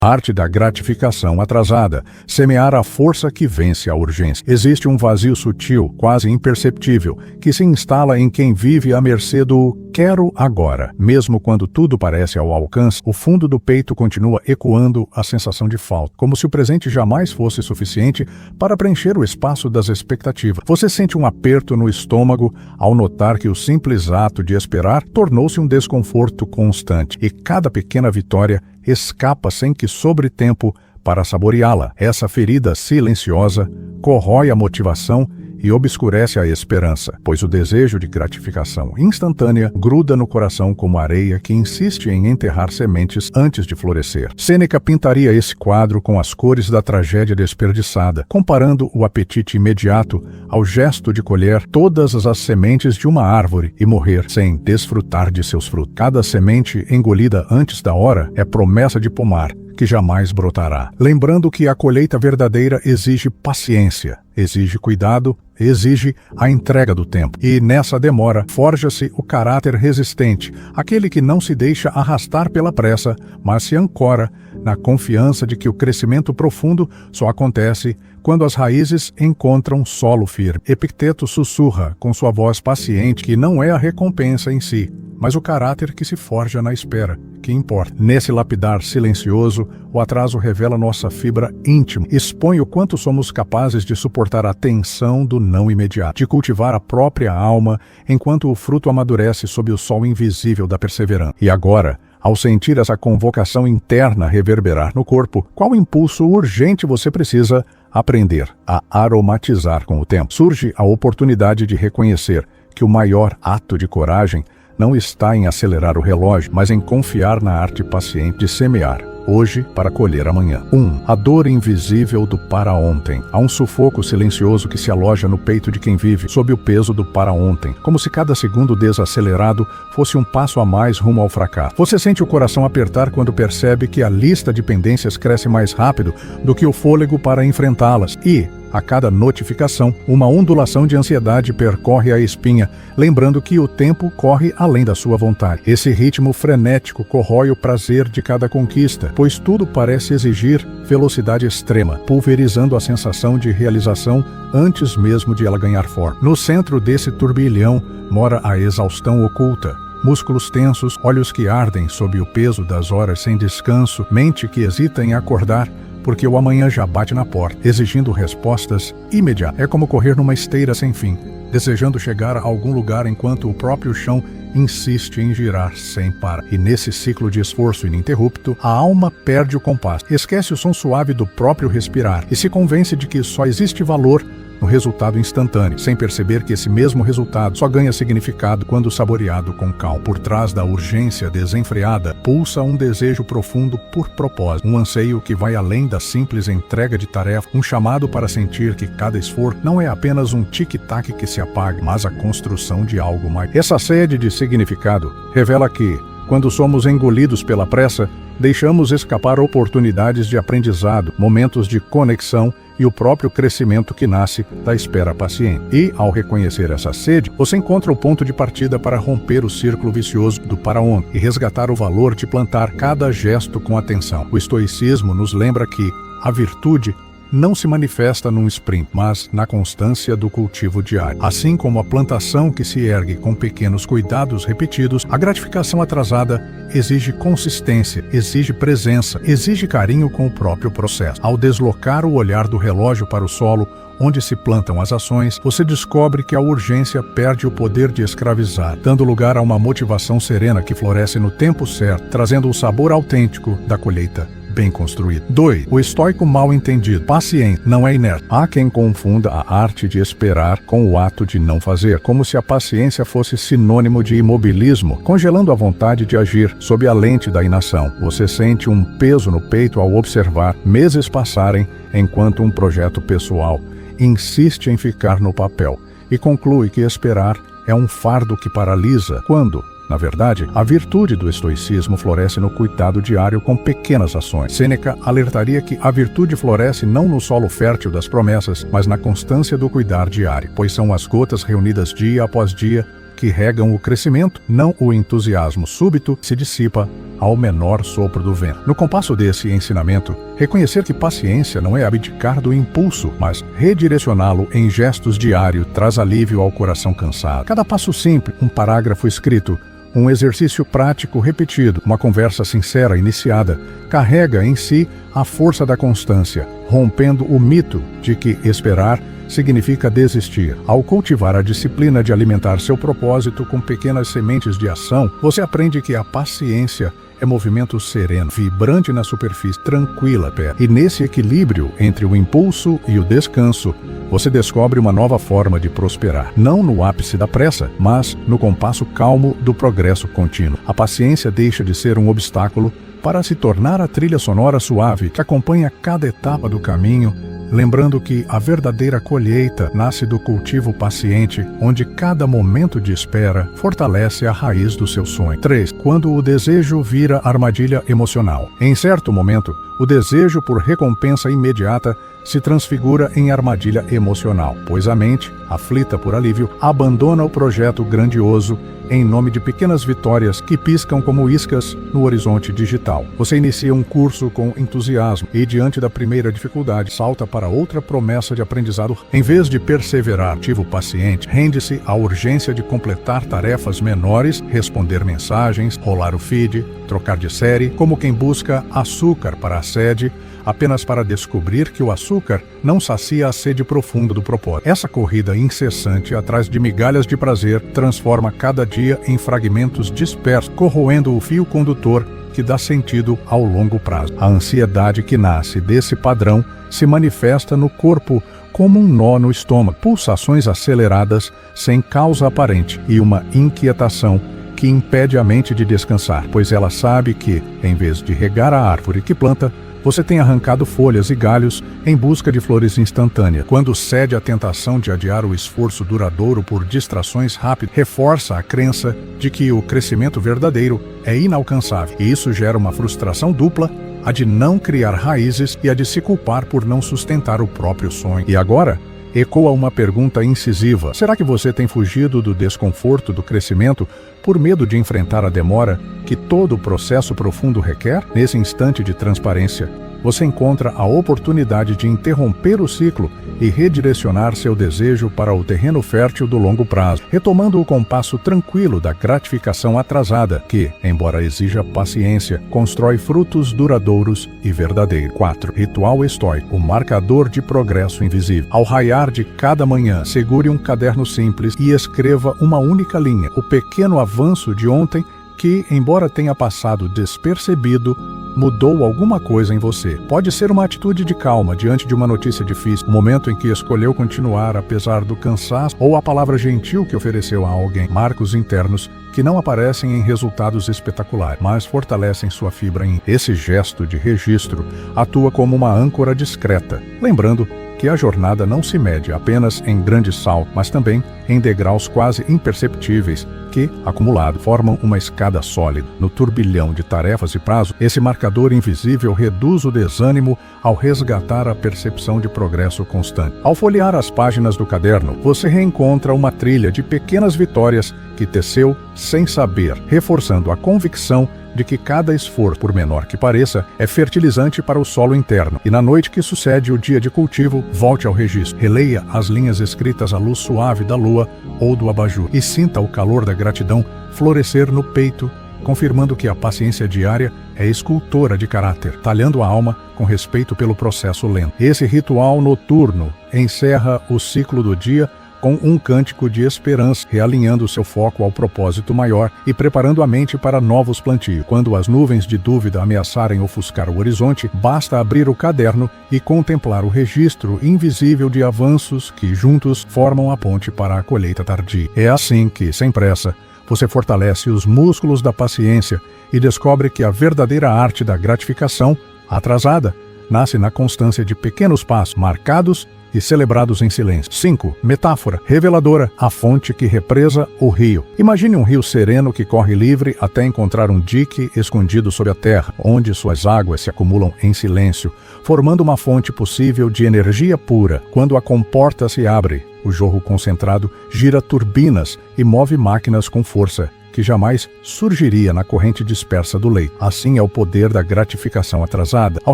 Arte da gratificação atrasada. Semear a força que vence a urgência. Existe um vazio sutil, quase imperceptível, que se instala em quem vive à mercê do quero agora. Mesmo quando tudo parece ao alcance, o fundo do peito continua ecoando a sensação de falta, como se o presente jamais fosse suficiente para preencher o espaço das expectativas. Você sente um aperto no estômago ao notar que o simples ato de esperar tornou-se um desconforto constante, e cada pequena vitória escapa sem que sobre tempo para saboreá-la. Essa ferida silenciosa corrói a motivação e obscurece a esperança, pois o desejo de gratificação instantânea gruda no coração como areia que insiste em enterrar sementes antes de florescer. Sêneca pintaria esse quadro com as cores da tragédia desperdiçada, comparando o apetite imediato ao gesto de colher todas as sementes de uma árvore e morrer sem desfrutar de seus frutos. Cada semente engolida antes da hora é promessa de pomar que jamais brotará. Lembrando que a colheita verdadeira exige paciência, exige cuidado, exige a entrega do tempo. E nessa demora forja-se o caráter resistente, aquele que não se deixa arrastar pela pressa, mas se ancora na confiança de que o crescimento profundo só acontece quando as raízes encontram solo firme. Epicteto sussurra com sua voz paciente que não é a recompensa em si, mas o caráter que se forja na espera, que importa. Nesse lapidar silencioso, o atraso revela nossa fibra íntima, expõe o quanto somos capazes de suportar a tensão do não imediato, de cultivar a própria alma enquanto o fruto amadurece sob o sol invisível da perseverança. E agora, ao sentir essa convocação interna reverberar no corpo, qual impulso urgente você precisa aprender a aromatizar com o tempo? Surge a oportunidade de reconhecer que o maior ato de coragem não está em acelerar o relógio, mas em confiar na arte paciente de semear, hoje para colher amanhã. 1. A dor invisível do para-ontem. Há um sufoco silencioso que se aloja no peito de quem vive, sob o peso do para-ontem, como se cada segundo desacelerado fosse um passo a mais rumo ao fracasso. Você sente o coração apertar quando percebe que a lista de pendências cresce mais rápido do que o fôlego para enfrentá-las e, a cada notificação, uma ondulação de ansiedade percorre a espinha, lembrando que o tempo corre além da sua vontade. Esse ritmo frenético corrói o prazer de cada conquista, pois tudo parece exigir velocidade extrema, pulverizando a sensação de realização antes mesmo de ela ganhar forma. No centro desse turbilhão mora a exaustão oculta. Músculos tensos, olhos que ardem sob o peso das horas sem descanso, mente que hesita em acordar, porque o amanhã já bate na porta, exigindo respostas imediatas. É como correr numa esteira sem fim, desejando chegar a algum lugar enquanto o próprio chão insiste em girar sem parar. E nesse ciclo de esforço ininterrupto, a alma perde o compasso, esquece o som suave do próprio respirar e se convence de que só existe valor no resultado instantâneo, sem perceber que esse mesmo resultado só ganha significado quando saboreado com calma. Por trás da urgência desenfreada, pulsa um desejo profundo por propósito, um anseio que vai além da simples entrega de tarefa, um chamado para sentir que cada esforço não é apenas um tic-tac que se apaga, mas a construção de algo mais. Essa sede de significado revela que, quando somos engolidos pela pressa, deixamos escapar oportunidades de aprendizado, momentos de conexão e o próprio crescimento que nasce da espera paciente. E, ao reconhecer essa sede, você encontra o ponto de partida para romper o círculo vicioso do para-ontem e resgatar o valor de plantar cada gesto com atenção. O estoicismo nos lembra que a virtude não se manifesta num sprint, mas na constância do cultivo diário. Assim como a plantação que se ergue com pequenos cuidados repetidos, a gratificação atrasada exige consistência, exige presença, exige carinho com o próprio processo. Ao deslocar o olhar do relógio para o solo, onde se plantam as ações, você descobre que a urgência perde o poder de escravizar, dando lugar a uma motivação serena que floresce no tempo certo, trazendo o sabor autêntico da colheita bem construído. 2. O estoico mal entendido. Paciente não é inerte. Há quem confunda a arte de esperar com o ato de não fazer, como se a paciência fosse sinônimo de imobilismo, congelando a vontade de agir sob a lente da inação. Você sente um peso no peito ao observar meses passarem enquanto um projeto pessoal insiste em ficar no papel e conclui que esperar é um fardo que paralisa, quando, na verdade, a virtude do estoicismo floresce no cuidado diário com pequenas ações. Sêneca alertaria que a virtude floresce não no solo fértil das promessas, mas na constância do cuidar diário, pois são as gotas reunidas dia após dia que regam o crescimento, não o entusiasmo súbito se dissipa ao menor sopro do vento. No compasso desse ensinamento, reconhecer que paciência não é abdicar do impulso, mas redirecioná-lo em gestos diários traz alívio ao coração cansado. Cada passo simples, um parágrafo escrito, um exercício prático repetido, uma conversa sincera iniciada, carrega em si a força da constância, rompendo o mito de que esperar significa desistir. Ao cultivar a disciplina de alimentar seu propósito com pequenas sementes de ação, você aprende que a paciência é movimento sereno, vibrante na superfície, tranquila, e nesse equilíbrio entre o impulso e o descanso, você descobre uma nova forma de prosperar, não no ápice da pressa, mas no compasso calmo do progresso contínuo. A paciência deixa de ser um obstáculo para se tornar a trilha sonora suave que acompanha cada etapa do caminho, lembrando que a verdadeira colheita nasce do cultivo paciente, onde cada momento de espera fortalece a raiz do seu sonho. 3. Quando o desejo vira armadilha emocional. Em certo momento, o desejo por recompensa imediata se transfigura em armadilha emocional, pois a mente, aflita por alívio, abandona o projeto grandioso em nome de pequenas vitórias que piscam como iscas no horizonte digital. Você inicia um curso com entusiasmo e, diante da primeira dificuldade, salta para outra promessa de aprendizado. Em vez de perseverar, ativo paciente, rende-se à urgência de completar tarefas menores, responder mensagens, rolar o feed, trocar de série, como quem busca açúcar para a sede, apenas para descobrir que o açúcar não sacia a sede profunda do propósito. Essa corrida incessante atrás de migalhas de prazer transforma cada dia em fragmentos dispersos, corroendo o fio condutor que dá sentido ao longo prazo. A ansiedade que nasce desse padrão se manifesta no corpo como um nó no estômago, pulsações aceleradas sem causa aparente e uma inquietação que impede a mente de descansar, pois ela sabe que, em vez de regar a árvore que planta, você tem arrancado folhas e galhos em busca de flores instantâneas. Quando cede à tentação de adiar o esforço duradouro por distrações rápidas, reforça a crença de que o crescimento verdadeiro é inalcançável. E isso gera uma frustração dupla, a de não criar raízes e a de se culpar por não sustentar o próprio sonho. E agora, ecoa uma pergunta incisiva. Será que você tem fugido do desconforto do crescimento por medo de enfrentar a demora que todo o processo profundo requer? Nesse instante de transparência, você encontra a oportunidade de interromper o ciclo e redirecionar seu desejo para o terreno fértil do longo prazo, retomando o compasso tranquilo da gratificação atrasada que, embora exija paciência, constrói frutos duradouros e verdadeiros. 4. Ritual estoico, o marcador de progresso invisível. Ao raiar de cada manhã, segure um caderno simples e escreva uma única linha, o pequeno avanço de ontem que, embora tenha passado despercebido, mudou alguma coisa em você. Pode ser uma atitude de calma diante de uma notícia difícil, o momento em que escolheu continuar apesar do cansaço, ou a palavra gentil que ofereceu a alguém. Marcos internos que não aparecem em resultados espetaculares, mas fortalecem sua fibra. Esse gesto de registro atua como uma âncora discreta, lembrando que a jornada não se mede apenas em grandes saltos, mas também em degraus quase imperceptíveis que, acumulados, formam uma escada sólida. No turbilhão de tarefas e prazos, esse marcador invisível reduz o desânimo ao resgatar a percepção de progresso constante. Ao folhear as páginas do caderno, você reencontra uma trilha de pequenas vitórias que teceu sem saber, reforçando a convicção de que cada esforço, por menor que pareça, é fertilizante para o solo interno. E na noite que sucede o dia de cultivo, volte ao registro. Releia as linhas escritas à luz suave da lua ou do abajur e sinta o calor da gratidão florescer no peito, confirmando que a paciência diária é escultora de caráter, talhando a alma com respeito pelo processo lento. Esse ritual noturno encerra o ciclo do dia com um cântico de esperança, realinhando seu foco ao propósito maior e preparando a mente para novos plantios. Quando as nuvens de dúvida ameaçarem ofuscar o horizonte, basta abrir o caderno e contemplar o registro invisível de avanços que juntos formam a ponte para a colheita tardia. É assim que, sem pressa, você fortalece os músculos da paciência e descobre que a verdadeira arte da gratificação, atrasada, nasce na constância de pequenos passos marcados e celebrados em silêncio. 5. Metáfora reveladora, a fonte que represa o rio. Imagine um rio sereno que corre livre até encontrar um dique escondido sob a terra, onde suas águas se acumulam em silêncio, formando uma fonte possível de energia pura. Quando a comporta se abre, o jorro concentrado gira turbinas e move máquinas com força que jamais surgiria na corrente dispersa do leito. Assim é o poder da gratificação atrasada. Ao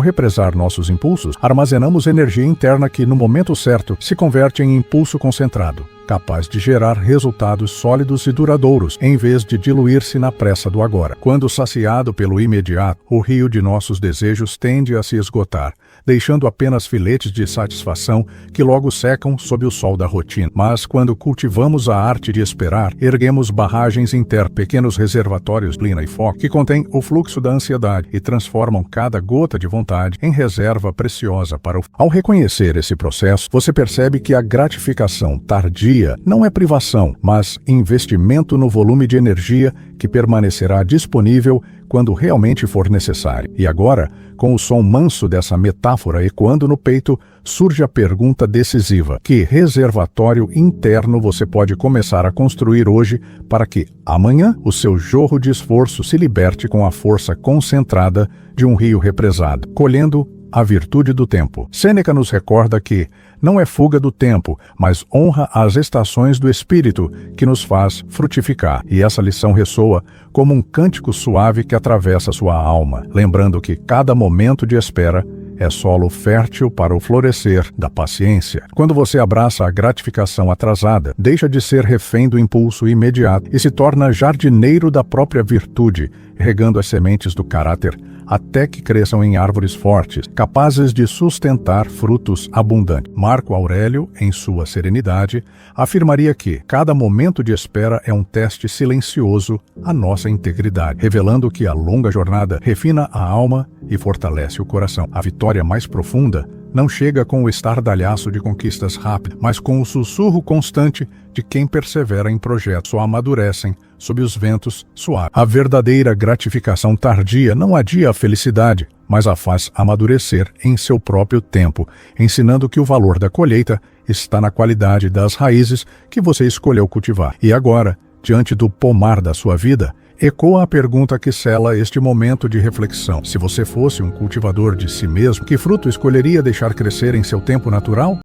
represar nossos impulsos, armazenamos energia interna que, no momento certo, se converte em impulso concentrado, capaz de gerar resultados sólidos e duradouros, em vez de diluir-se na pressa do agora. Quando saciado pelo imediato, o rio de nossos desejos tende a se esgotar, deixando apenas filetes de satisfação que logo secam sob o sol da rotina. Mas quando cultivamos a arte de esperar, erguemos barragens internas, pequenos reservatórios plina e foco, que contêm o fluxo da ansiedade e transformam cada gota de vontade em reserva preciosa para o... Ao reconhecer esse processo, você percebe que a gratificação tardia não é privação, mas investimento no volume de energia que permanecerá disponível quando realmente for necessário. E agora, com o som manso dessa metáfora ecoando no peito, surge a pergunta decisiva: que reservatório interno você pode começar a construir hoje para que, amanhã, o seu jorro de esforço se liberte com a força concentrada de um rio represado, colhendo a virtude do tempo? Sêneca nos recorda que não é fuga do tempo, mas honra as estações do espírito que nos faz frutificar. E essa lição ressoa como um cântico suave que atravessa sua alma, lembrando que cada momento de espera é solo fértil para o florescer da paciência. Quando você abraça a gratificação atrasada, deixa de ser refém do impulso imediato e se torna jardineiro da própria virtude, regando as sementes do caráter até que cresçam em árvores fortes, capazes de sustentar frutos abundantes. Marco Aurélio, em sua Serenidade, afirmaria que cada momento de espera é um teste silencioso à nossa integridade, revelando que a longa jornada refina a alma e fortalece o coração. A vitória mais profunda não chega com o estardalhaço de conquistas rápidas, mas com o sussurro constante de quem persevera em projetos só amadurecem sob os ventos suaves. A verdadeira gratificação tardia não adia a felicidade, mas a faz amadurecer em seu próprio tempo, ensinando que o valor da colheita está na qualidade das raízes que você escolheu cultivar. E agora, diante do pomar da sua vida, ecoa a pergunta que sela este momento de reflexão: se você fosse um cultivador de si mesmo, que fruto escolheria deixar crescer em seu tempo natural?